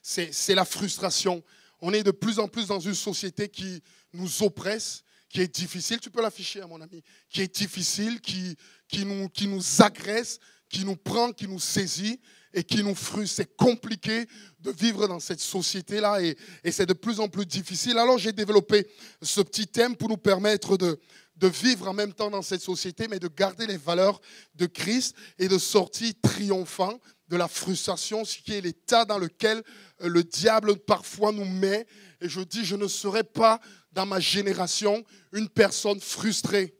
c'est la frustration. On est de plus en plus dans une société qui nous oppresse, qui est difficile. Tu peux l'afficher, mon ami. Qui est difficile, qui nous agresse, qui nous prend, qui nous saisit et qui nous frustre. C'est compliqué de vivre dans cette société-là et c'est de plus en plus difficile. Alors j'ai développé ce petit thème pour nous permettre de vivre en même temps dans cette société, mais de garder les valeurs de Christ et de sortir triomphant de la frustration, ce qui est l'état dans lequel le diable parfois nous met. Et je dis, je ne serai pas dans ma génération une personne frustrée.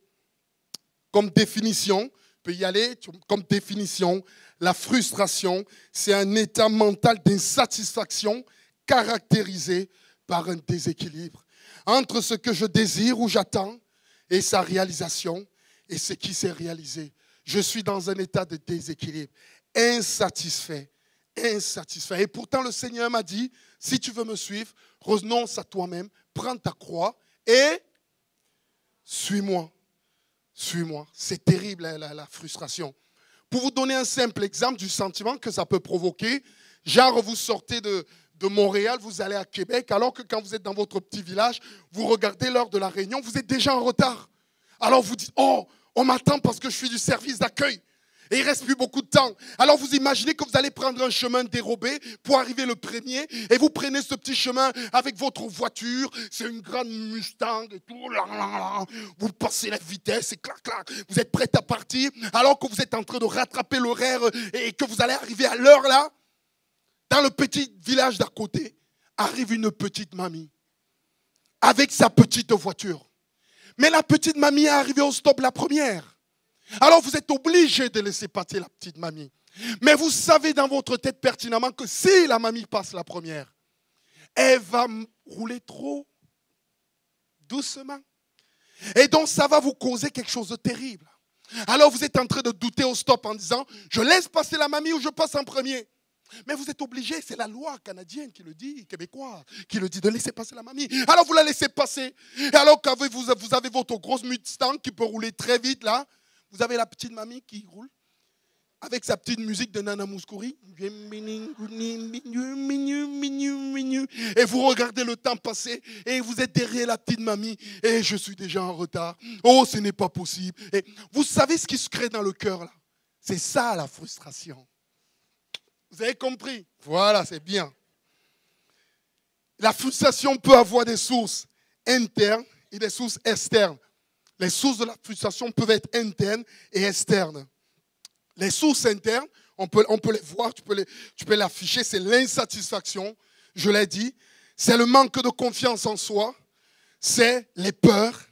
Comme définition, peut y aller, comme définition, la frustration, c'est un état mental d'insatisfaction caractérisé par un déséquilibre entre ce que je désire ou j'attends et sa réalisation et ce qui s'est réalisé. Je suis dans un état de déséquilibre, insatisfait. Et pourtant, le Seigneur m'a dit, si tu veux me suivre, renonce à toi-même, prends ta croix et suis-moi. Suis-moi. C'est terrible, la frustration. Pour vous donner un simple exemple du sentiment que ça peut provoquer, genre vous sortez de Montréal, vous allez à Québec, alors que quand vous êtes dans votre petit village, vous regardez l'heure de la réunion, vous êtes déjà en retard. Alors vous dites, oh, on m'attend parce que je suis du service d'accueil. Et il ne reste plus beaucoup de temps. Alors vous imaginez que vous allez prendre un chemin dérobé pour arriver le premier. Et vous prenez ce petit chemin avec votre voiture. C'est une grande Mustang et tout. Vous passez la vitesse et clac, clac. Vous êtes prêt à partir. Alors que vous êtes en train de rattraper l'horaire et que vous allez arriver à l'heure là. Dans le petit village d'à côté, arrive une petite mamie. Avec sa petite voiture. Mais la petite mamie est arrivée au stop la première. Alors vous êtes obligé de laisser passer la petite mamie. Mais vous savez dans votre tête pertinemment que si la mamie passe la première, elle va rouler trop doucement. Et donc ça va vous causer quelque chose de terrible. Alors vous êtes en train de douter au stop en disant, je laisse passer la mamie ou je passe en premier. Mais vous êtes obligé, c'est la loi canadienne qui le dit, québécois, qui le dit de laisser passer la mamie. Alors vous la laissez passer. Et alors que vous avez votre grosse Mustang qui peut rouler très vite là, vous avez la petite mamie qui roule avec sa petite musique de Nana Mouskouri. Et vous regardez le temps passer et vous êtes derrière la petite mamie. Et je suis déjà en retard. Oh, ce n'est pas possible. Et vous savez ce qui se crée dans le cœur là? C'est ça la frustration. Vous avez compris? Voilà, c'est bien. La frustration peut avoir des sources internes et des sources externes. Les sources de la frustration peuvent être internes et externes. Les sources internes, on peut les voir, tu peux l'afficher, c'est l'insatisfaction, je l'ai dit. C'est le manque de confiance en soi, c'est les peurs,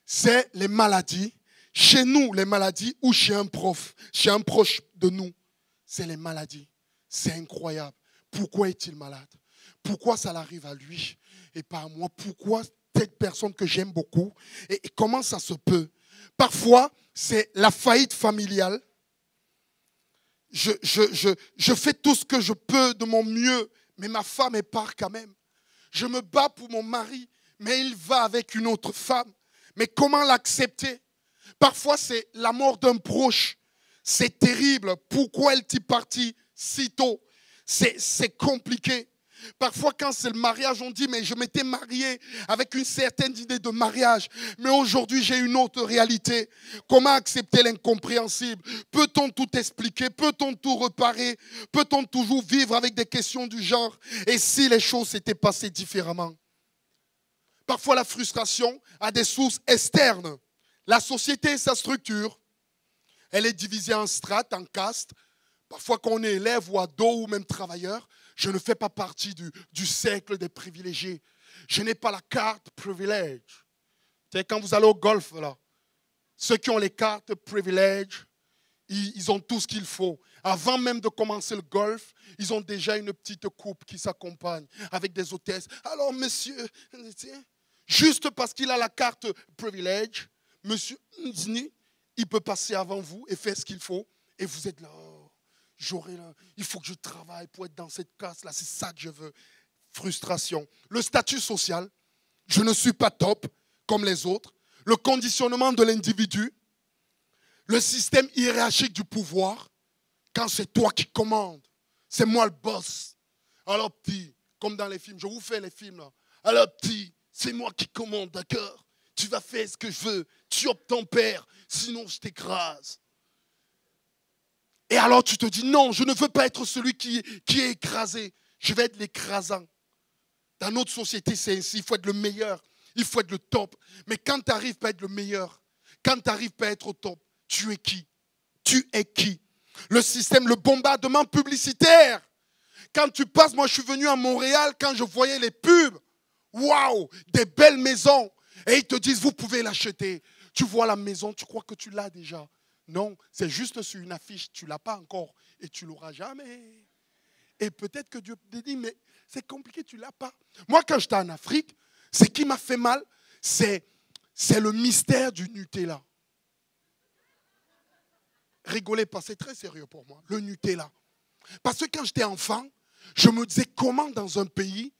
c'est les maladies. Chez nous, les maladies ou chez un proche de nous, c'est les maladies. C'est incroyable. Pourquoi est-il malade? Pourquoi ça l'arrive à lui et pas à moi? Pourquoi cette personne que j'aime beaucoup? Et comment ça se peut? Parfois, c'est la faillite familiale. Je fais tout ce que je peux de mon mieux, mais ma femme est part quand même. Je me bats pour mon mari, mais il va avec une autre femme. Mais comment l'accepter? Parfois, c'est la mort d'un proche. C'est terrible. Pourquoi est-il parti si tôt? C'est compliqué. Parfois, quand c'est le mariage, on dit, mais je m'étais marié avec une certaine idée de mariage. Mais aujourd'hui, j'ai une autre réalité. Comment accepter l'incompréhensible? Peut-on tout expliquer? Peut-on tout réparer? Peut-on toujours vivre avec des questions du genre? Et si les choses s'étaient passées différemment? Parfois, la frustration a des sources externes. La société et sa structure, elle est divisée en strates, en castes. Parfois, quand on est élève ou ado ou même travailleur, je ne fais pas partie du cercle des privilégiés. Je n'ai pas la carte privilège. Quand vous allez au golf, là, ceux qui ont les cartes privilège, ils ont tout ce qu'il faut. Avant même de commencer le golf, ils ont déjà une petite coupe qui s'accompagne avec des hôtesses. Alors, monsieur, juste parce qu'il a la carte privilège, monsieur Ndini, il peut passer avant vous et faire ce qu'il faut. Et vous êtes là. Il faut que je travaille pour être dans cette classe-là. C'est ça que je veux. Frustration. Le statut social. Je ne suis pas top comme les autres. Le conditionnement de l'individu. Le système hiérarchique du pouvoir. Quand c'est toi qui commandes. C'est moi le boss. Alors petit, comme dans les films, je vous fais les films là. Alors petit, c'est moi qui commande, d'accord? Tu vas faire ce que je veux, tu obtempères, sinon je t'écrase. Et alors tu te dis, non, je ne veux pas être celui qui est écrasé, je vais être l'écrasant. Dans notre société, c'est ainsi, il faut être le meilleur, il faut être le top. Mais quand tu n'arrives pas à être le meilleur, quand tu n'arrives pas à être au top, tu es qui? Tu es qui? Le système, le bombardement publicitaire. Quand tu passes, moi je suis venu à Montréal, quand je voyais les pubs, waouh, des belles maisons. Et ils te disent, vous pouvez l'acheter. Tu vois la maison, tu crois que tu l'as déjà. Non, c'est juste sur une affiche, tu ne l'as pas encore et tu ne l'auras jamais. Et peut-être que Dieu te dit, mais c'est compliqué, tu ne l'as pas. Moi, quand j'étais en Afrique, ce qui m'a fait mal, c'est le mystère du Nutella. Rigolez pas, c'est très sérieux pour moi, le Nutella. Parce que quand j'étais enfant, je me disais comment dans un pays,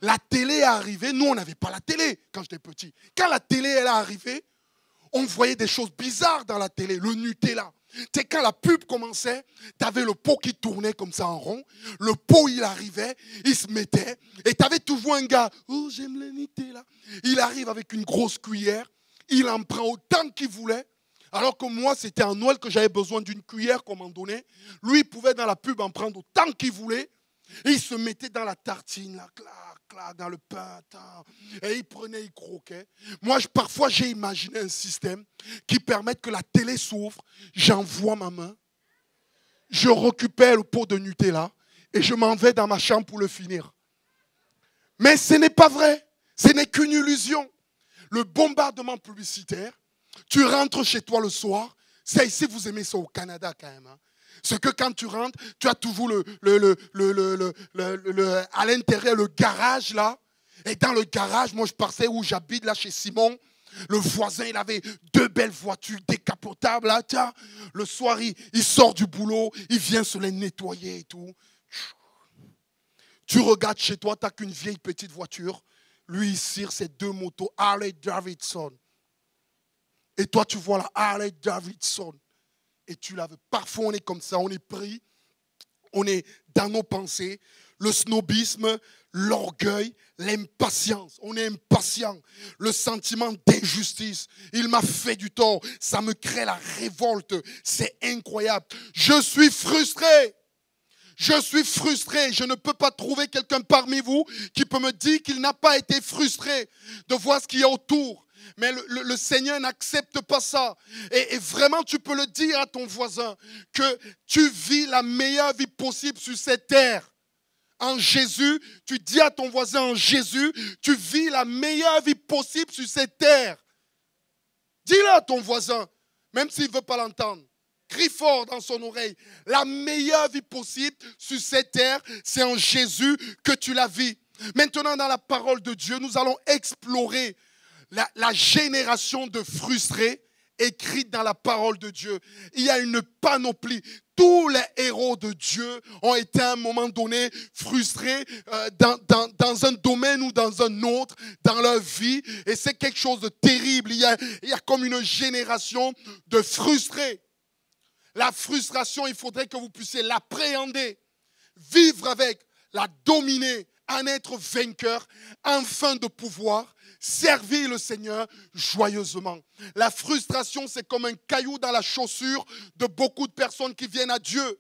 la télé est arrivée. Nous, on n'avait pas la télé quand j'étais petit. Quand la télé elle est arrivée, on voyait des choses bizarres dans la télé, le Nutella. Tu sais, quand la pub commençait, tu avais le pot qui tournait comme ça en rond. Le pot, il arrivait, il se mettait. Et tu avais toujours un gars, oh, j'aime le Nutella. Il arrive avec une grosse cuillère. Il en prend autant qu'il voulait. Alors que moi, c'était en Noël que j'avais besoin d'une cuillère qu'on m'en donnait. Lui, il pouvait dans la pub en prendre autant qu'il voulait. Et il se mettait dans la tartine, là, clac, clac, dans le pain. Et il prenait, il croquait. Moi, parfois, j'ai imaginé un système qui permette que la télé s'ouvre. J'envoie ma main. Je récupère le pot de Nutella. Et je m'en vais dans ma chambre pour le finir. Mais ce n'est pas vrai. Ce n'est qu'une illusion. Le bombardement publicitaire. Tu rentres chez toi le soir. C'est ici, vous aimez ça au Canada quand même. Hein. C'est que quand tu rentres, tu as toujours à l'intérieur le garage là. Et dans le garage, moi je passais où j'habite là chez Simon. Le voisin, il avait 2 belles voitures décapotables là. Tiens, le soir, il sort du boulot, il vient se les nettoyer et tout. Tu regardes chez toi, tu n'as qu'une vieille petite voiture. Lui, il tire ses 2 motos Harley Davidson. Et toi, tu vois la Harley Davidson. Et tu la veux. Parfois, on est comme ça, on est pris. On est dans nos pensées. Le snobisme, l'orgueil, l'impatience. On est impatient. Le sentiment d'injustice. Il m'a fait du tort. Ça me crée la révolte. C'est incroyable. Je suis frustré. Je suis frustré. Je ne peux pas trouver quelqu'un parmi vous qui peut me dire qu'il n'a pas été frustré de voir ce qu'il y a autour. Mais le Seigneur n'accepte pas ça. Et vraiment, tu peux le dire à ton voisin que tu vis la meilleure vie possible sur cette terre. En Jésus, tu dis à ton voisin en Jésus, tu vis la meilleure vie possible sur cette terre. Dis-le à ton voisin, même s'il ne veut pas l'entendre. Crie fort dans son oreille. La meilleure vie possible sur cette terre, c'est en Jésus que tu la vis. Maintenant, dans la parole de Dieu, nous allons explorer la génération de frustrés écrite dans la parole de Dieu. Il y a une panoplie. Tous les héros de Dieu ont été à un moment donné frustrés dans un domaine ou dans un autre dans leur vie. Et c'est quelque chose de terrible. Il y a comme une génération de frustrés. La frustration, il faudrait que vous puissiez l'appréhender, vivre avec, la dominer, en être vainqueur, afin de pouvoir servir le Seigneur joyeusement. La frustration, c'est comme un caillou dans la chaussure de beaucoup de personnes qui viennent à Dieu.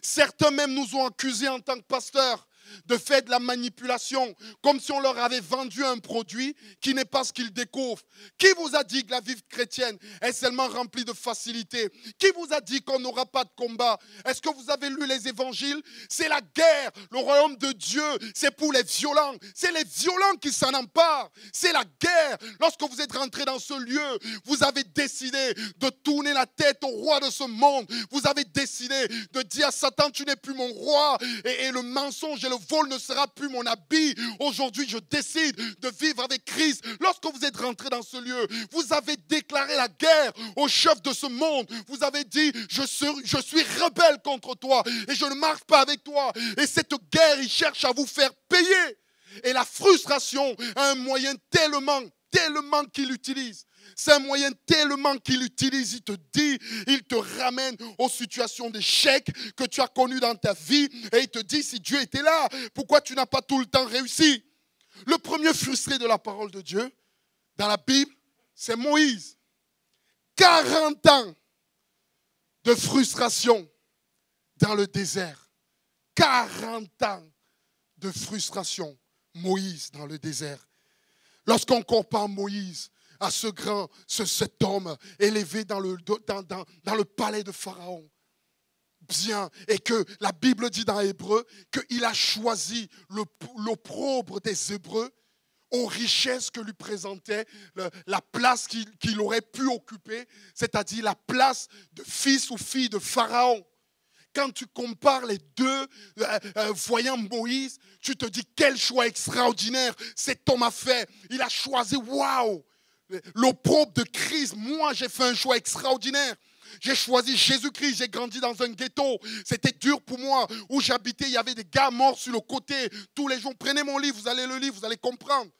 Certains même nous ont accusés en tant que pasteurs de faire de la manipulation, comme si on leur avait vendu un produit qui n'est pas ce qu'ils découvrent. Qui vous a dit que la vie chrétienne est seulement remplie de facilité? Qui vous a dit qu'on n'aura pas de combat? Est-ce que vous avez lu les évangiles? C'est la guerre. Le royaume de Dieu, c'est pour les violents. C'est les violents qui s'en emparent. C'est la guerre. Lorsque vous êtes rentré dans ce lieu, vous avez décidé de tourner la tête au roi de ce monde. Vous avez décidé de dire à Satan, tu n'es plus mon roi. Et le mensonge et le vol ne sera plus mon habit. Aujourd'hui, je décide de vivre avec Christ. Lorsque vous êtes rentré dans ce lieu, vous avez déclaré la guerre au chef de ce monde. Vous avez dit, je suis rebelle contre toi et je ne marche pas avec toi. Et cette guerre, il cherche à vous faire payer. Et la frustration a un moyen tellement qu'il utilise. C'est un moyen tellement qu'il utilise, il te dit, il te ramène aux situations d'échec que tu as connues dans ta vie. Et il te dit, si Dieu était là, pourquoi tu n'as pas tout le temps réussi? Le premier frustré de la parole de Dieu, dans la Bible, c'est Moïse. 40 ans de frustration dans le désert. 40 ans de frustration. Moïse dans le désert. Lorsqu'on compare Moïse à cet homme élevé dans le palais de Pharaon, bien, et que la Bible dit dans Hébreu qu'il a choisi l'opprobre des Hébreux aux richesses que lui présentait la place qu'il aurait pu occuper, c'est-à-dire la place de fils ou fille de Pharaon. Quand tu compares les deux, voyant Moïse, tu te dis quel choix extraordinaire cet homme a fait. Il a choisi, waouh, l'opprobre de Christ. Moi, j'ai fait un choix extraordinaire. J'ai choisi Jésus-Christ, j'ai grandi dans un ghetto. C'était dur pour moi. Où j'habitais, il y avait des gars morts sur le côté. Tous les jours, prenez mon livre, vous allez le lire, vous allez comprendre.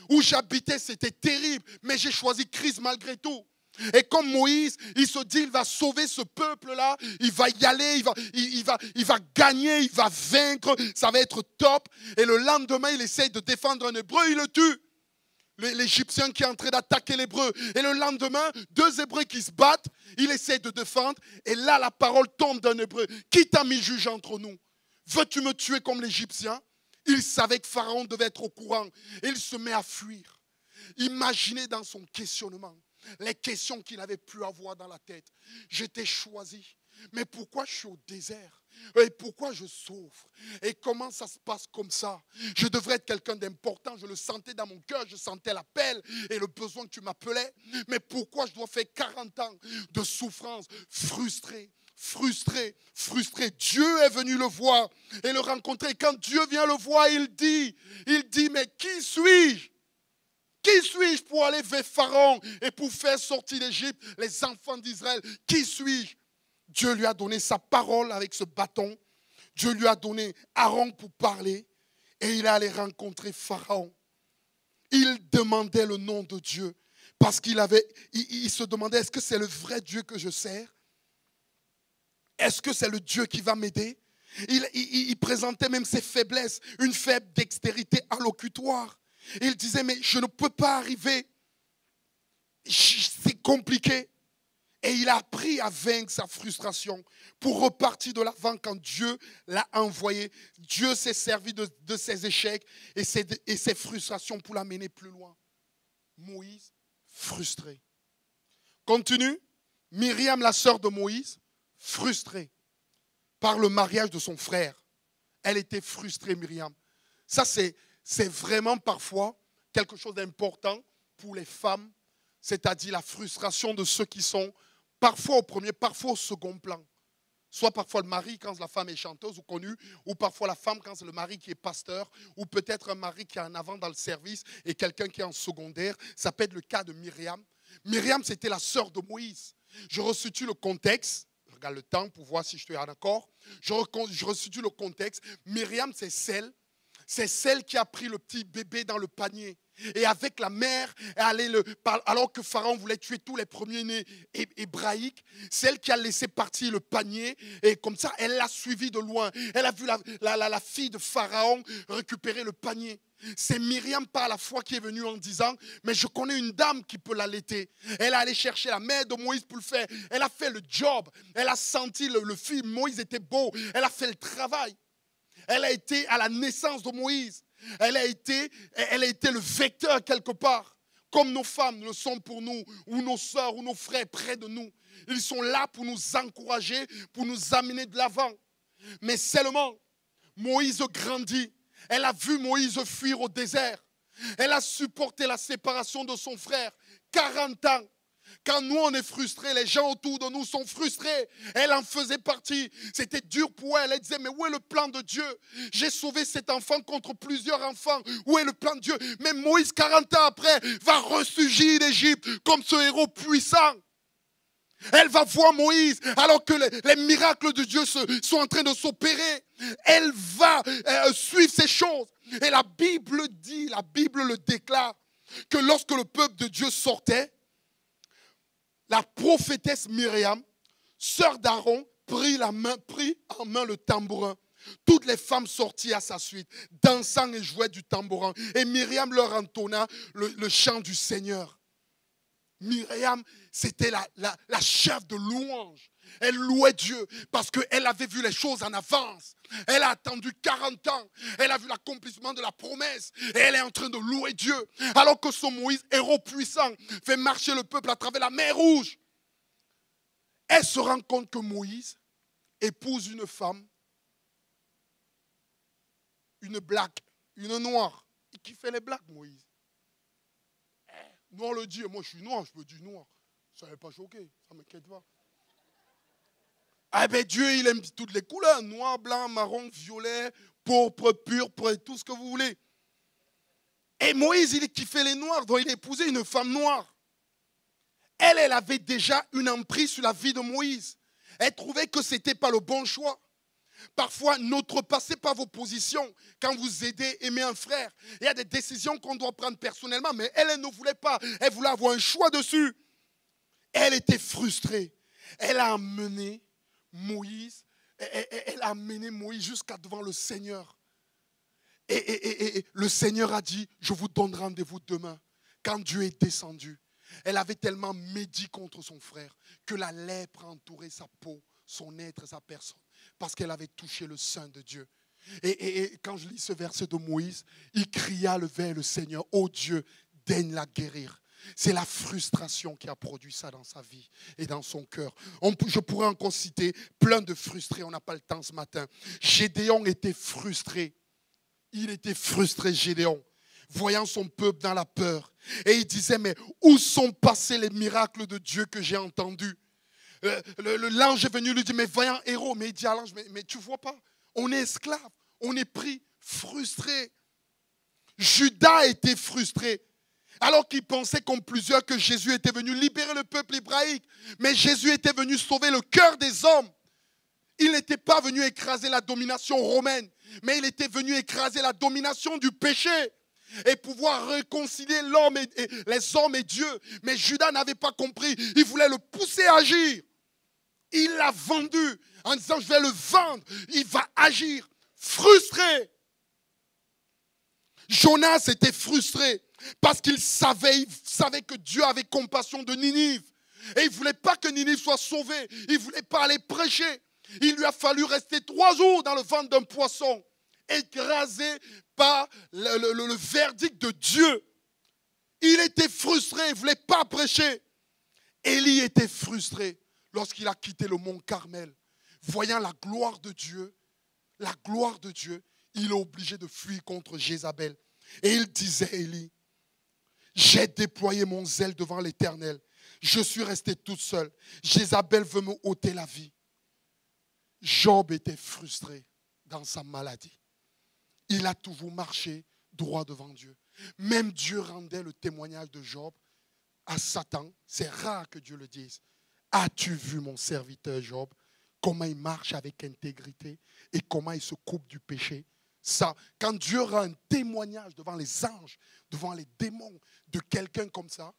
Où j'habitais, c'était terrible. Mais j'ai choisi Christ malgré tout. Et comme Moïse, il se dit, il va sauver ce peuple-là, il va y aller, il va gagner, il va vaincre, ça va être top. Et le lendemain, il essaye de défendre un Hébreu, il le tue. L'Égyptien qui est en train d'attaquer l'Hébreu. Et le lendemain, 2 Hébreux qui se battent, il essaie de défendre. Et là, la parole tombe d'un Hébreu. Qui t'a mis juge entre nous? Veux-tu me tuer comme l'Égyptien? Il savait que Pharaon devait être au courant. Et il se met à fuir. Imaginez dans son questionnement les questions qu'il avait pu avoir dans la tête. J'étais choisi, mais pourquoi je suis au désert? Et pourquoi je souffre? Et comment ça se passe comme ça? Je devrais être quelqu'un d'important, je le sentais dans mon cœur, je sentais l'appel et le besoin que tu m'appelais. Mais pourquoi je dois faire 40 ans de souffrance? Frustré. Dieu est venu le voir et le rencontrer. Quand Dieu vient le voir, il dit, mais qui suis-je? Qui suis-je pour aller vers Pharaon et pour faire sortir d'Égypte les enfants d'Israël? Qui suis-je? Dieu lui a donné sa parole avec ce bâton. Dieu lui a donné Aaron pour parler. Et il est allé rencontrer Pharaon. Il demandait le nom de Dieu. Parce qu'il se demandait, est-ce que c'est le vrai Dieu que je sers? Est-ce que c'est le Dieu qui va m'aider? Il présentait même ses faiblesses, une faible dextérité allocutoire. Il disait, mais je ne peux pas arriver. C'est compliqué. Et il a appris à vaincre sa frustration pour repartir de l'avant quand Dieu l'a envoyé. Dieu s'est servi de ses échecs et ses frustrations pour l'amener plus loin. Moïse, frustré. Continue. Myriam, la sœur de Moïse, frustrée par le mariage de son frère. Elle était frustrée, Myriam. Ça, c'est vraiment parfois quelque chose d'important pour les femmes, c'est-à-dire la frustration de ceux qui sont parfois au premier, parfois au second plan. Soit parfois le mari quand la femme est chanteuse ou connue, ou parfois la femme quand c'est le mari qui est pasteur, ou peut-être un mari qui est en avant dans le service et quelqu'un qui est en secondaire. Ça peut être le cas de Myriam. Myriam, c'était la sœur de Moïse. Je resitue le contexte. Je regarde le temps pour voir si je suis en accord. Je resitue le contexte. Myriam, c'est celle qui a pris le petit bébé dans le panier. Et avec la mère, alors que Pharaon voulait tuer tous les premiers-nés hébraïques, celle qui a laissé partir le panier, et comme ça, elle l'a suivi de loin. Elle a vu la fille de Pharaon récupérer le panier. C'est Myriam par la foi qui est venue en disant, mais je connais une dame qui peut l'allaiter. Elle est allée chercher la mère de Moïse pour le faire. Elle a fait le job. Elle a senti le fils. Moïse était beau. Elle a fait le travail. Elle a été à la naissance de Moïse. Elle a été le vecteur quelque part. Comme nos femmes le sont pour nous, ou nos soeurs, ou nos frères près de nous. Ils sont là pour nous encourager, pour nous amener de l'avant. Mais seulement, Moïse grandit. Elle a vu Moïse fuir au désert. Elle a supporté la séparation de son frère. 40 ans. Quand nous, on est frustrés, les gens autour de nous sont frustrés. Elle en faisait partie. C'était dur pour elle. Elle disait, mais où est le plan de Dieu? J'ai sauvé cet enfant contre plusieurs enfants. Où est le plan de Dieu? Mais Moïse, 40 ans après, va ressurgir d'Égypte comme ce héros puissant. Elle va voir Moïse alors que les miracles de Dieu sont en train de s'opérer. Elle va suivre ces choses. Et la Bible dit, la Bible le déclare, que lorsque le peuple de Dieu sortait, la prophétesse Myriam, sœur d'Aaron, prit en main le tambourin. Toutes les femmes sortirent à sa suite, dansant et jouaient du tambourin. Et Myriam leur entonna le chant du Seigneur. Myriam, c'était la chef de louange. Elle louait Dieu parce qu'elle avait vu les choses en avance. Elle a attendu 40 ans. Elle a vu l'accomplissement de la promesse. Et elle est en train de louer Dieu. Alors que son Moïse, héros puissant, fait marcher le peuple à travers la mer Rouge. Elle se rend compte que Moïse épouse une femme, une black, une noire. Et qui fait les blacks, Moïse? Noir le dit, moi je suis noir, je veux du noir. Ça ne va pas choquer, ça ne m'inquiète pas. Ah ben Dieu, il aime toutes les couleurs, noir, blanc, marron, violet, pourpre, purpre, tout ce que vous voulez. Et Moïse, il kiffait les noirs, donc il a épousé une femme noire. Elle avait déjà une emprise sur la vie de Moïse. Elle trouvait que ce n'était pas le bon choix. Parfois, notre passé par vos positions, quand vous aimez un frère, il y a des décisions qu'on doit prendre personnellement, mais elle ne voulait pas. Elle voulait avoir un choix dessus. Elle était frustrée. Elle a amené Moïse jusqu'à devant le Seigneur. Et le Seigneur a dit, je vous donne rendez-vous demain. Quand Dieu est descendu, elle avait tellement médit contre son frère que la lèpre a entouré sa peau, son être, sa personne. Parce qu'elle avait touché le sein de Dieu. Et quand je lis ce verset de Moïse, il cria vers le Seigneur, « Oh Dieu, daigne la guérir ». C'est la frustration qui a produit ça dans sa vie et dans son cœur. Je pourrais encore citer plein de frustrés, on n'a pas le temps ce matin. Gédéon était frustré. Il était frustré, Gédéon, voyant son peuple dans la peur. Et il disait, mais où sont passés les miracles de Dieu que j'ai entendus? L'ange est venu lui dire, mais voyant héros, mais il dit à l'ange, mais tu ne vois pas, on est esclave, on est pris, frustré. Judas était frustré, alors qu'il pensait comme plusieurs que Jésus était venu libérer le peuple hébraïque. Mais Jésus était venu sauver le cœur des hommes. Il n'était pas venu écraser la domination romaine, mais il était venu écraser la domination du péché et pouvoir réconcilier les hommes et Dieu. Mais Judas n'avait pas compris, il voulait le pousser à agir. Il l'a vendu en disant, je vais le vendre. Il va agir. Frustré. Jonas était frustré parce qu'il savait que Dieu avait compassion de Ninive. Et il ne voulait pas que Ninive soit sauvée. Il ne voulait pas aller prêcher. Il lui a fallu rester 3 jours dans le ventre d'un poisson, écrasé par le verdict de Dieu. Il était frustré, il ne voulait pas prêcher. Élie était frustré lorsqu'il a quitté le mont Carmel. Voyant la gloire de Dieu, il est obligé de fuir contre Jézabel. Et il disait, Élie, j'ai déployé mon zèle devant l'Éternel. Je suis resté toute seule. Jézabel veut me ôter la vie. Job était frustré dans sa maladie. Il a toujours marché droit devant Dieu. Même Dieu rendait le témoignage de Job à Satan. C'est rare que Dieu le dise. As-tu vu mon serviteur Job, comment il marche avec intégrité et comment il se coupe du péché? Ça, quand Dieu rend un témoignage devant les anges, devant les démons de quelqu'un comme ça,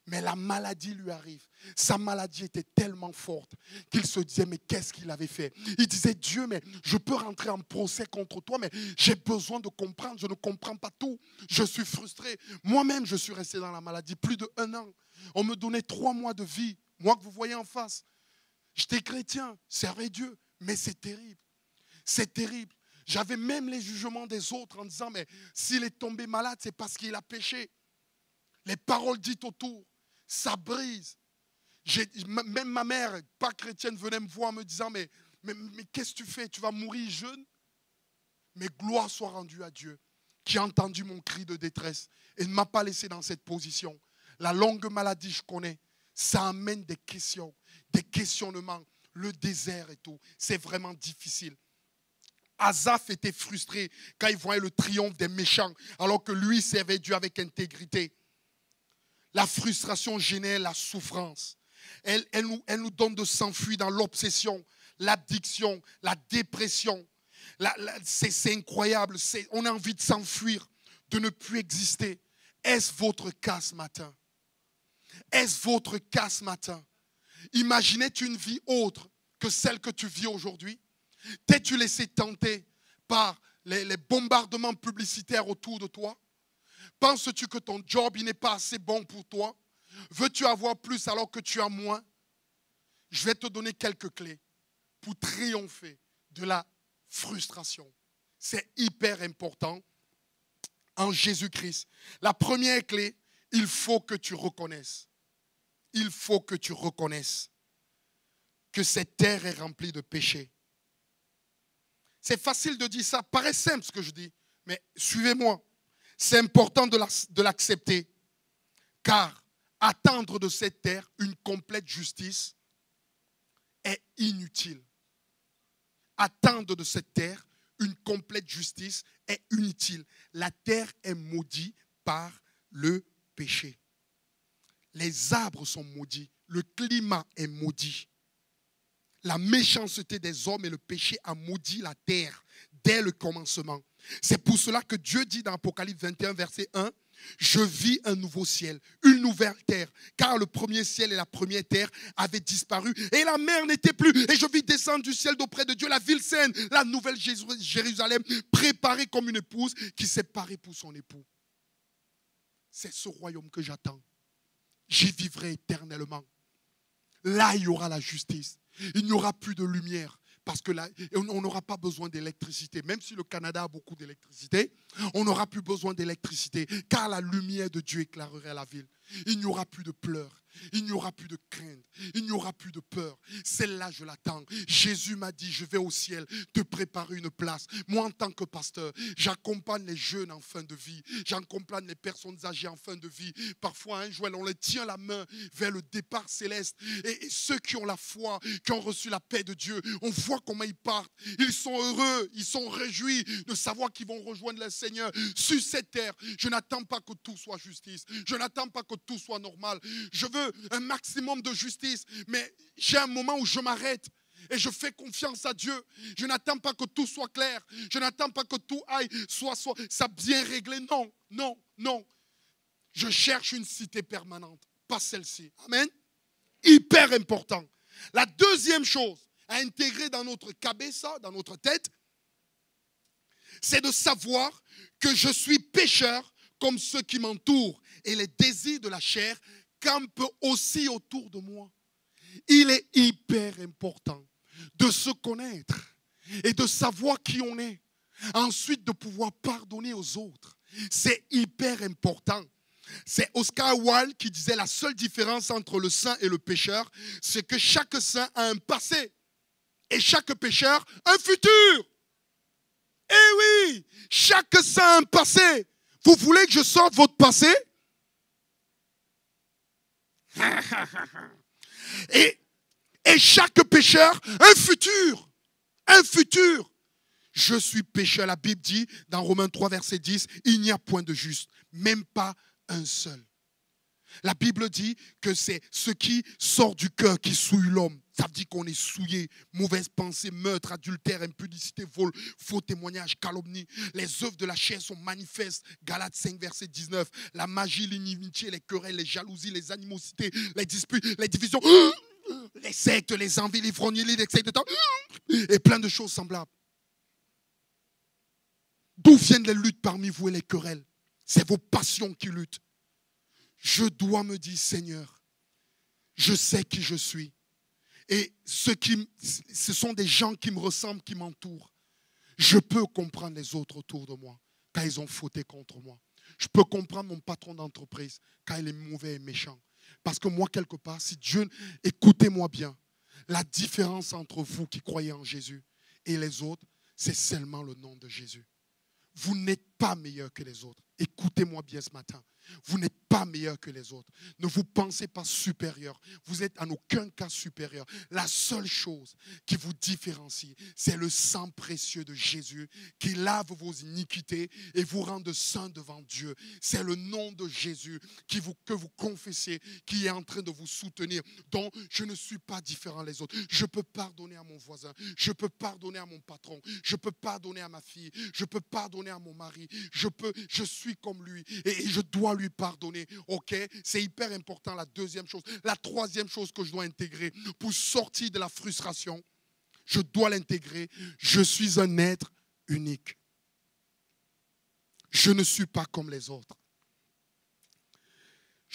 mais la maladie lui arrive. Sa maladie était tellement forte qu'il se disait, mais qu'est-ce qu'il avait fait? Il disait, Dieu, mais je peux rentrer en procès contre toi, mais j'ai besoin de comprendre, je ne comprends pas tout. Je suis frustré. Moi-même, je suis resté dans la maladie plus d'1 an. On me donnait 3 mois de vie, moi que vous voyez en face. J'étais chrétien, servais Dieu, mais c'est terrible. C'est terrible. J'avais même les jugements des autres en disant, mais s'il est tombé malade, c'est parce qu'il a péché. Les paroles dites autour, ça brise. Même ma mère, pas chrétienne, venait me voir en me disant, mais qu'est-ce que tu fais? Tu vas mourir jeune? Mais gloire soit rendue à Dieu, qui a entendu mon cri de détresse et ne m'a pas laissé dans cette position. La longue maladie, je connais, ça amène des questions, des questionnements, le désert et tout. C'est vraiment difficile. Asaph était frustré quand il voyait le triomphe des méchants, alors que lui servait Dieu avec intégrité. La frustration génère la souffrance. Elle nous donne de s'enfuir dans l'obsession, l'addiction, la dépression. C'est incroyable. On a envie de s'enfuir, de ne plus exister. Est-ce votre cas ce matin? Est-ce votre cas ce matin? Imaginais-tu une vie autre que celle que tu vis aujourd'hui? T'es-tu laissé tenter par les bombardements publicitaires autour de toi? Penses-tu que ton job il n'est pas assez bon pour toi? Veux-tu avoir plus alors que tu as moins? Je vais te donner quelques clés pour triompher de la frustration. C'est hyper important en Jésus-Christ. La première clé, il faut que tu reconnaisses. Il faut que tu reconnaisses que cette terre est remplie de péchés. C'est facile de dire ça, paraît simple ce que je dis, mais suivez-moi. C'est important de l'accepter, car attendre de cette terre une complète justice est inutile. Attendre de cette terre une complète justice est inutile. La terre est maudite par le péché. Les arbres sont maudits. Le climat est maudit. La méchanceté des hommes et le péché a maudit la terre dès le commencement. C'est pour cela que Dieu dit dans Apocalypse 21, verset 1, « Je vis un nouveau ciel, une nouvelle terre, car le premier ciel et la première terre avaient disparu et la mer n'était plus. Et je vis descendre du ciel d'auprès de Dieu la ville sainte, la nouvelle Jérusalem, préparée comme une épouse qui s'est parée pour son époux. » C'est ce royaume que j'attends. J'y vivrai éternellement. Là, il y aura la justice. Il n'y aura plus de lumière. Parce que là, on n'aura pas besoin d'électricité. Même si le Canada a beaucoup d'électricité, on n'aura plus besoin d'électricité. Car la lumière de Dieu éclairerait la ville. Il n'y aura plus de pleurs. Il n'y aura plus de crainte. Il n'y aura plus de peur. Celle-là, je l'attends. Jésus m'a dit, je vais au ciel te préparer une place. Moi, en tant que pasteur, j'accompagne les jeunes en fin de vie. J'accompagne les personnes âgées en fin de vie. Parfois, Joël, on les tient la main vers le départ céleste. Et ceux qui ont la foi, qui ont reçu la paix de Dieu, on voit comment ils partent. Ils sont heureux, ils sont réjouis de savoir qu'ils vont rejoindre le Seigneur sur cette terre. Je n'attends pas que tout soit justice. Je n'attends pas que tout soit normal. Je veux un maximum de justice, mais j'ai un moment où je m'arrête et je fais confiance à Dieu. Je n'attends pas que tout soit clair. Je n'attends pas que tout aille, soit ça bien réglé. Non, non, non. Je cherche une cité permanente, pas celle-ci. Amen. Hyper important. La deuxième chose à intégrer dans notre cabeza, dans notre tête, c'est de savoir que je suis pécheur comme ceux qui m'entourent et les désirs de la chair campent aussi autour de moi. Il est hyper important de se connaître et de savoir qui on est. Ensuite, de pouvoir pardonner aux autres. C'est hyper important. C'est Oscar Wilde qui disait la seule différence entre le saint et le pécheur, c'est que chaque saint a un passé et chaque pécheur un futur. Eh oui, chaque saint a un passé. Vous voulez que je sorte votre passé? Et chaque pécheur, un futur. Un futur. Je suis pécheur. La Bible dit dans Romains 3, verset 10, il n'y a point de juste, même pas un seul. La Bible dit que c'est ce qui sort du cœur qui souille l'homme. Ça veut dire qu'on est souillé. Mauvaise pensée, meurtre, adultère, impudicité, vol, faux témoignage, calomnie. Les œuvres de la chair sont manifestes. Galates 5, verset 19. La magie, l'inimitié, les querelles, les jalousies, les animosités, les disputes, les divisions, les sectes, les envies, l'ivrognerie, les excès de temps, et plein de choses semblables. D'où viennent les luttes parmi vous et les querelles? C'est vos passions qui luttent. Je dois me dire, Seigneur, je sais qui je suis. Et ce sont des gens qui me ressemblent, qui m'entourent. Je peux comprendre les autres autour de moi quand ils ont fauté contre moi. Je peux comprendre mon patron d'entreprise quand il est mauvais et méchant. Parce que moi, quelque part, si Dieu, écoutez-moi bien, la différence entre vous qui croyez en Jésus et les autres, c'est seulement le nom de Jésus. Vous n'êtes pas meilleur que les autres. Écoutez-moi bien ce matin. Vous n'êtes pas meilleur que les autres. Ne vous pensez pas supérieur. Vous êtes en aucun cas supérieur. La seule chose qui vous différencie, c'est le sang précieux de Jésus qui lave vos iniquités et vous rend saints devant Dieu. C'est le nom de Jésus que vous confessez, qui est en train de vous soutenir. Donc, je ne suis pas différent des autres. Je peux pardonner à mon voisin. Je peux pardonner à mon patron. Je peux pardonner à ma fille. Je peux pardonner à mon mari. Je suis comme lui et je dois lui pardonner. fonctionner. Ok, c'est hyper important, la deuxième chose. La troisième chose que je dois intégrer pour sortir de la frustration, je dois l'intégrer. Je suis un être unique. Je ne suis pas comme les autres.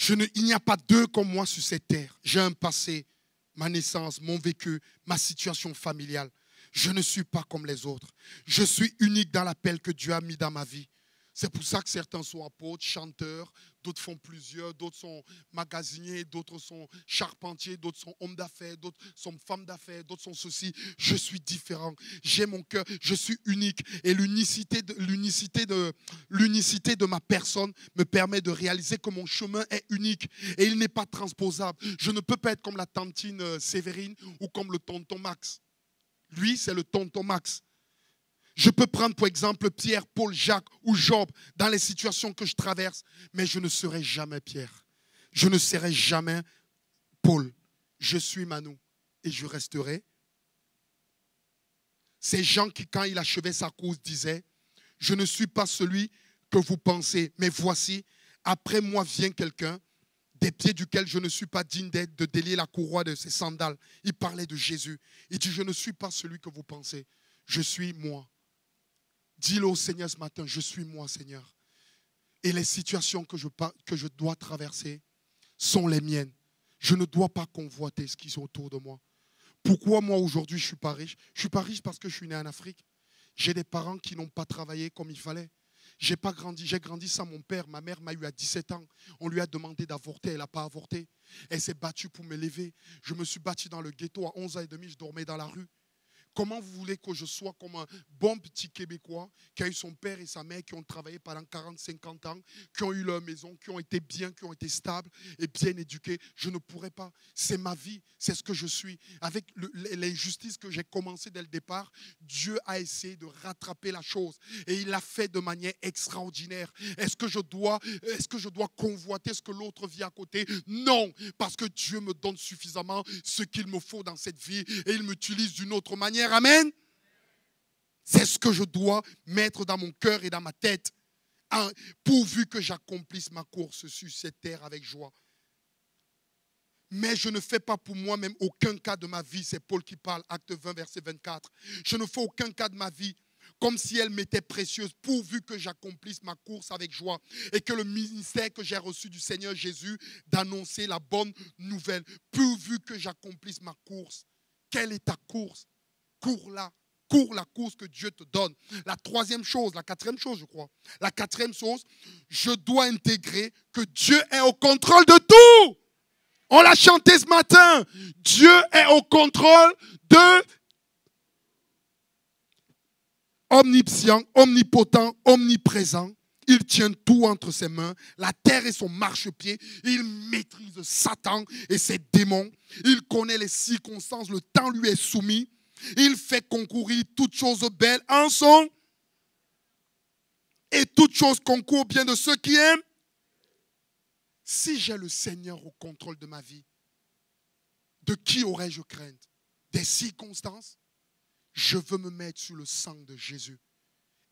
Il n'y a pas deux comme moi sur cette terre. J'ai un passé, ma naissance, mon vécu, ma situation familiale. Je ne suis pas comme les autres. Je suis unique dans l'appel que Dieu a mis dans ma vie. C'est pour ça que certains sont apôtres, chanteurs, d'autres font plusieurs, d'autres sont magasiniers, d'autres sont charpentiers, d'autres sont hommes d'affaires, d'autres sont femmes d'affaires, d'autres sont ceci. Je suis différent. J'ai mon cœur, je suis unique. Et l'unicité de ma personne me permet de réaliser que mon chemin est unique et il n'est pas transposable. Je ne peux pas être comme la tantine Sévérine ou comme le tonton Max. Lui, c'est le tonton Max. Je peux prendre pour exemple Pierre, Paul, Jacques ou Job dans les situations que je traverse, mais je ne serai jamais Pierre. Je ne serai jamais Paul. Je suis Manu et je resterai. Ces gens qui, quand il achevait sa course, disaient « Je ne suis pas celui que vous pensez, mais voici, après moi vient quelqu'un, des pieds duquel je ne suis pas digne d'être, de délier la courroie de ses sandales. » Il parlait de Jésus. Il dit « Je ne suis pas celui que vous pensez, je suis moi. » Dis-le au Seigneur ce matin, je suis moi, Seigneur. Et les situations que je dois traverser sont les miennes. Je ne dois pas convoiter ce qui est autour de moi. Pourquoi moi aujourd'hui je ne suis pas riche? Je ne suis pas riche parce que je suis né en Afrique. J'ai des parents qui n'ont pas travaillé comme il fallait. J'ai grandi sans mon père. Ma mère m'a eu à 17 ans. On lui a demandé d'avorter, elle n'a pas avorté. Elle s'est battue pour m'élever. Je me suis battu dans le ghetto à 11 ans et demi, je dormais dans la rue. Comment vous voulez que je sois comme un bon petit Québécois qui a eu son père et sa mère qui ont travaillé pendant 40-50 ans, qui ont eu leur maison, qui ont été bien, qui ont été stables et bien éduqués? Je ne pourrais pas. C'est ma vie, c'est ce que je suis. Avec l'injustice que j'ai commencé dès le départ, Dieu a essayé de rattraper la chose et il l'a fait de manière extraordinaire. Est-ce que je dois convoiter ce que l'autre vit à côté? Non, parce que Dieu me donne suffisamment ce qu'il me faut dans cette vie et il m'utilise d'une autre manière. Amen. C'est ce que je dois mettre dans mon cœur et dans ma tête, pourvu que j'accomplisse ma course sur cette terre avec joie. Mais je ne fais pas pour moi-même aucun cas de ma vie. C'est Paul qui parle, acte 20, verset 24. Je ne fais aucun cas de ma vie comme si elle m'était précieuse, pourvu que j'accomplisse ma course avec joie et que le ministère que j'ai reçu du Seigneur Jésus d'annoncer la bonne nouvelle, pourvu que j'accomplisse ma course. Quelle est ta course? Cours-la. Cours la course que Dieu te donne. La quatrième chose, je crois. La quatrième chose, je dois intégrer que Dieu est au contrôle de tout. On l'a chanté ce matin. Dieu est au contrôle de omniscient, omnipotent, omniprésent. Il tient tout entre ses mains. La terre est son marchepied. Il maîtrise Satan et ses démons. Il connaît les circonstances. Le temps lui est soumis. Il fait concourir toutes choses belles en son. Et toutes choses concourent bien de ceux qui aiment. Si j'ai le Seigneur au contrôle de ma vie, de qui aurais-je crainte? Des circonstances? Je veux me mettre sur le sang de Jésus.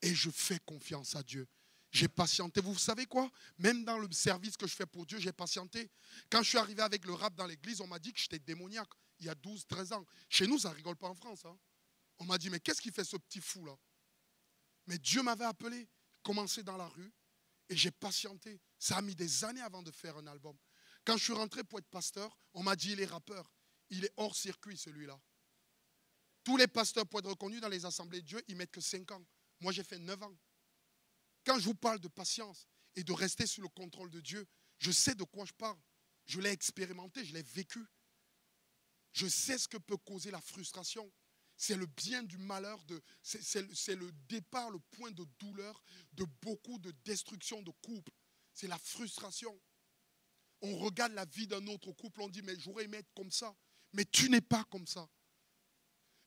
Et je fais confiance à Dieu. J'ai patienté. Vous savez quoi? Même dans le service que je fais pour Dieu, j'ai patienté. Quand je suis arrivé avec le rap dans l'église, on m'a dit que j'étais démoniaque. Il y a 12-13 ans. Chez nous, ça ne rigole pas en France. Hein. On m'a dit, mais qu'est-ce qui fait ce petit fou là? Mais Dieu m'avait appelé, commencé dans la rue, et j'ai patienté. Ça a mis des années avant de faire un album. Quand je suis rentré pour être pasteur, on m'a dit, il est rappeur. Il est hors circuit celui-là. Tous les pasteurs pour être reconnus dans les assemblées de Dieu, ils mettent que 5 ans. Moi, j'ai fait 9 ans. Quand je vous parle de patience et de rester sous le contrôle de Dieu, je sais de quoi je parle. Je l'ai expérimenté, je l'ai vécu. Je sais ce que peut causer la frustration. C'est le bien du malheur, c'est le départ, le point de douleur de beaucoup de destruction de couples. C'est la frustration. On regarde la vie d'un autre couple, on dit, mais j'aurais aimé être comme ça. Mais tu n'es pas comme ça.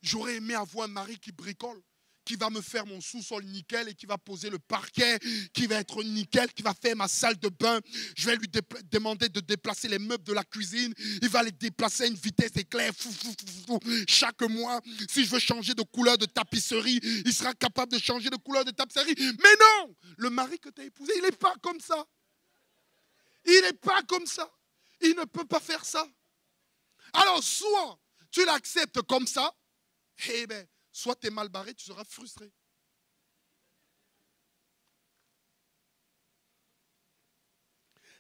J'aurais aimé avoir un mari qui bricole, qui va me faire mon sous-sol nickel et qui va poser le parquet, qui va être nickel, qui va faire ma salle de bain. Je vais lui demander de déplacer les meubles de la cuisine. Il va les déplacer à une vitesse éclair. Chaque mois, si je veux changer de couleur de tapisserie, il sera capable de changer de couleur de tapisserie. Mais non, le mari que tu as épousé, il n'est pas comme ça. Il n'est pas comme ça. Il ne peut pas faire ça. Alors, soit tu l'acceptes comme ça, eh bien, soit tu es mal barré, tu seras frustré.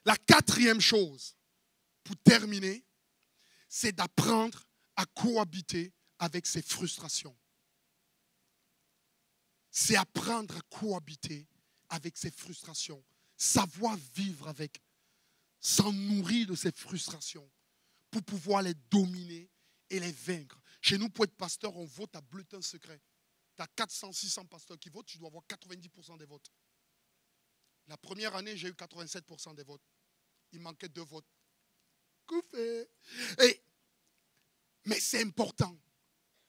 La quatrième chose, pour terminer, c'est d'apprendre à cohabiter avec ses frustrations. C'est apprendre à cohabiter avec ses frustrations. Savoir vivre avec, s'en nourrir de ses frustrations pour pouvoir les dominer et les vaincre. Chez nous, pour être pasteur, on vote à bulletin secret. Tu as 400, 600 pasteurs qui votent, tu dois avoir 90% des votes. La première année, j'ai eu 87% des votes. Il manquait 2 votes. Coupé. Mais c'est important.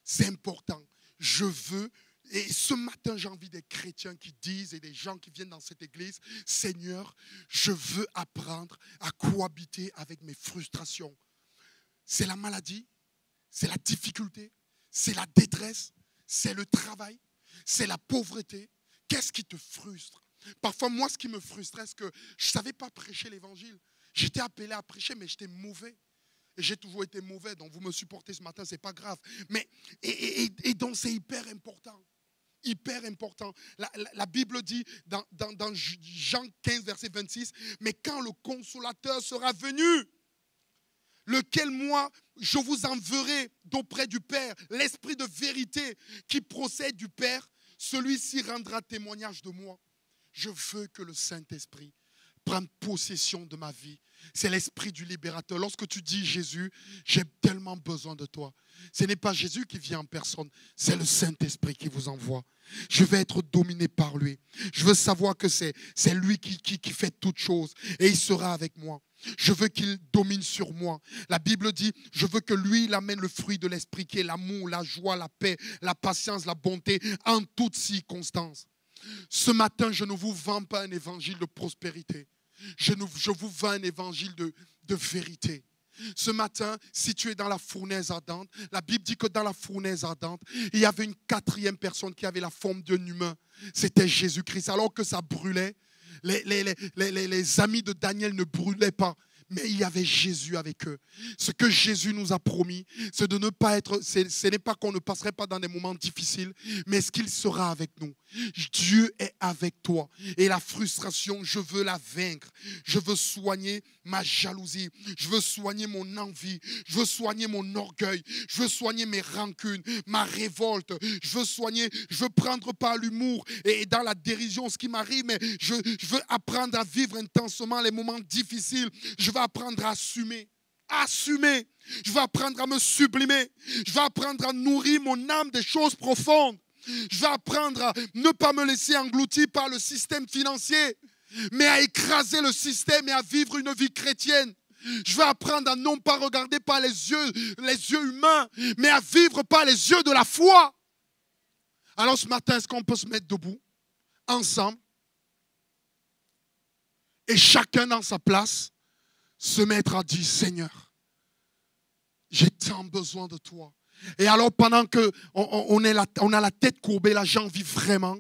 C'est important. Je veux, et ce matin, j'ai envie des chrétiens qui disent et des gens qui viennent dans cette église, Seigneur, je veux apprendre à cohabiter avec mes frustrations. C'est la maladie, c'est la difficulté, c'est la détresse, c'est le travail, c'est la pauvreté. Qu'est-ce qui te frustre? Parfois, moi, ce qui me frustrait, c'est que je ne savais pas prêcher l'évangile. J'étais appelé à prêcher, mais j'étais mauvais. Et j'ai toujours été mauvais, donc vous me supportez ce matin, ce n'est pas grave. Mais, et donc, c'est hyper important. Hyper important. La Bible dit dans Jean 15, verset 26, mais quand le consolateur sera venu, lequel moi, je vous enverrai d'auprès du Père, l'Esprit de vérité qui procède du Père, celui-ci rendra témoignage de moi. Je veux que le Saint-Esprit prenne possession de ma vie. C'est l'Esprit du libérateur. Lorsque tu dis Jésus, j'ai tellement besoin de toi. Ce n'est pas Jésus qui vient en personne, c'est le Saint-Esprit qui vous envoie. Je vais être dominé par lui. Je veux savoir que c'est lui qui fait toutes choses et il sera avec moi. Je veux qu'il domine sur moi. La Bible dit, je veux que lui, il amène le fruit de l'Esprit qui est l'amour, la joie, la paix, la patience, la bonté en toutes circonstances. Ce matin, je ne vous vends pas un évangile de prospérité. Je vous vends un évangile de vérité. Ce matin, si tu es dans la fournaise ardente, la Bible dit que dans la fournaise ardente, il y avait une 4e personne qui avait la forme d'un humain. C'était Jésus-Christ. Alors que ça brûlait, les amis de Daniel ne brûlaient pas. Mais il y avait Jésus avec eux. Ce que Jésus nous a promis, c'est de ne pas être, ce n'est pas qu'on ne passerait pas dans des moments difficiles, mais ce qu'il sera avec nous. Dieu est avec toi. Et la frustration, je veux la vaincre. Je veux soigner ma jalousie. Je veux soigner mon envie. Je veux soigner mon orgueil. Je veux soigner mes rancunes, ma révolte. Je veux prendre par l'humour et dans la dérision ce qui m'arrive, mais je veux apprendre à vivre intensement les moments difficiles. Je veux apprendre à assumer. Je vais apprendre à me sublimer. Je vais apprendre à nourrir mon âme des choses profondes. Je vais apprendre à ne pas me laisser engloutir par le système financier, mais à écraser le système et à vivre une vie chrétienne. Je vais apprendre à non pas regarder par les yeux humains, mais à vivre par les yeux de la foi. Alors ce matin, est-ce qu'on peut se mettre debout, ensemble, et chacun dans sa place, se mettre à dire, Seigneur, j'ai tant besoin de toi. Et alors pendant qu'on a la tête courbée, là j'ai envie vraiment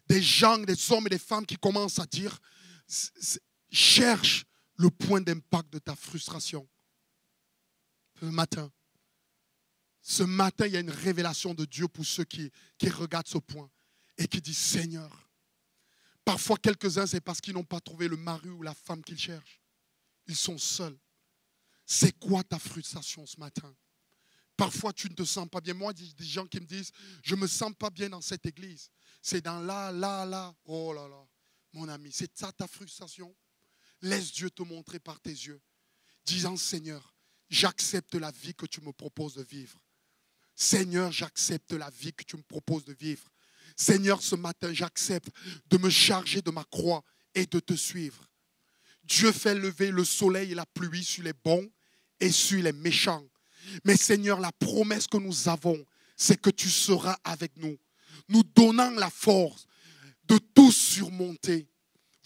des gens, des hommes et des femmes qui commencent à dire, cherche le point d'impact de ta frustration. Ce matin, il y a une révélation de Dieu pour ceux qui regardent ce point et qui disent, Seigneur, parfois quelques-uns c'est parce qu'ils n'ont pas trouvé le mari ou la femme qu'ils cherchent. Ils sont seuls. C'est quoi ta frustration ce matin? Parfois, tu ne te sens pas bien. Moi, il y a des gens qui me disent, je ne me sens pas bien dans cette église. C'est dans là. Oh là là, mon ami, c'est ça ta frustration? Laisse Dieu te montrer par tes yeux. Disant, Seigneur, j'accepte la vie que tu me proposes de vivre. Seigneur, j'accepte la vie que tu me proposes de vivre. Seigneur, ce matin, j'accepte de me charger de ma croix et de te suivre. Dieu fait lever le soleil et la pluie sur les bons et sur les méchants. Mais Seigneur, la promesse que nous avons, c'est que tu seras avec nous, nous donnant la force de tout surmonter.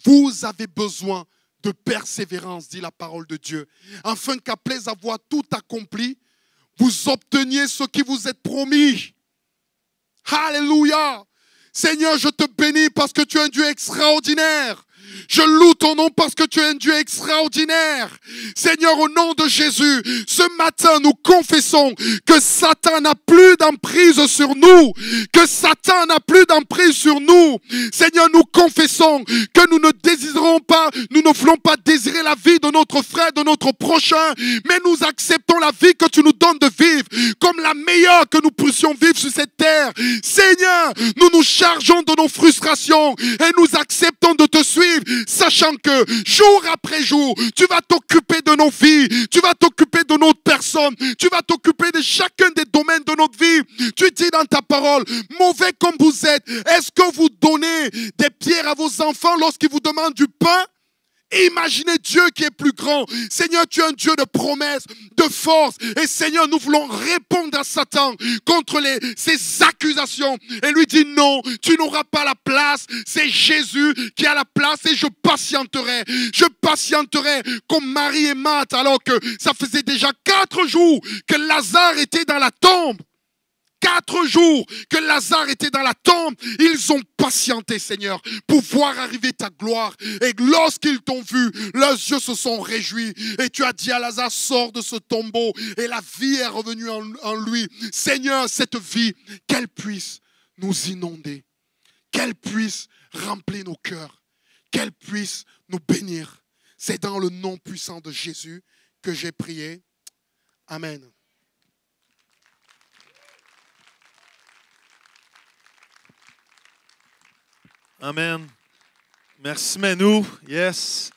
Vous avez besoin de persévérance, dit la parole de Dieu, afin qu'après avoir tout accompli, vous obteniez ce qui vous est promis. Alléluia! Seigneur, je te bénis parce que tu es un Dieu extraordinaire. Je loue ton nom parce que tu es un Dieu extraordinaire. Seigneur, au nom de Jésus, ce matin, nous confessons que Satan n'a plus d'emprise sur nous. Que Satan n'a plus d'emprise sur nous. Seigneur, nous confessons que nous ne désirons pas, nous ne voulons pas désirer la vie de notre frère, de notre prochain, mais nous acceptons la vie que tu nous donnes de vivre comme la meilleure que nous puissions vivre sur cette terre. Seigneur, nous nous chargeons de nos frustrations et nous acceptons de te suivre, sachant que jour après jour, tu vas t'occuper de nos vies, tu vas t'occuper de notre personne, tu vas t'occuper de chacun des domaines de notre vie. Tu dis dans ta parole, mauvais comme vous êtes, est-ce que vous donnez des pierres à vos enfants lorsqu'ils vous demandent du pain? Imaginez Dieu qui est plus grand. Seigneur, tu es un Dieu de promesses, de force. Et Seigneur, nous voulons répondre à Satan contre ces accusations. Et lui dire non, tu n'auras pas la place. C'est Jésus qui a la place et je patienterai. Je patienterai comme Marie et Marthe alors que ça faisait déjà 4 jours que Lazare était dans la tombe. 4 jours que Lazare était dans la tombe, ils ont patienté, Seigneur, pour voir arriver ta gloire. Et lorsqu'ils t'ont vu, leurs yeux se sont réjouis. Et tu as dit à Lazare, sors de ce tombeau. Et la vie est revenue en lui. Seigneur, cette vie, qu'elle puisse nous inonder, qu'elle puisse remplir nos cœurs, qu'elle puisse nous bénir. C'est dans le nom puissant de Jésus que j'ai prié. Amen. Amen. Merci Manu. Yes.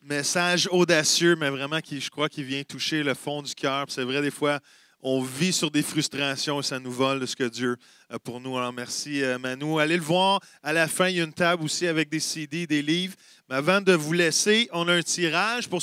Message audacieux, mais vraiment qui, je crois, qui vient toucher le fond du cœur. C'est vrai, des fois, on vit sur des frustrations et ça nous vole de ce que Dieu a pour nous. Alors, merci Manu. Allez le voir. À la fin, il y a une table aussi avec des CD, des livres. Mais avant de vous laisser, on a un tirage pour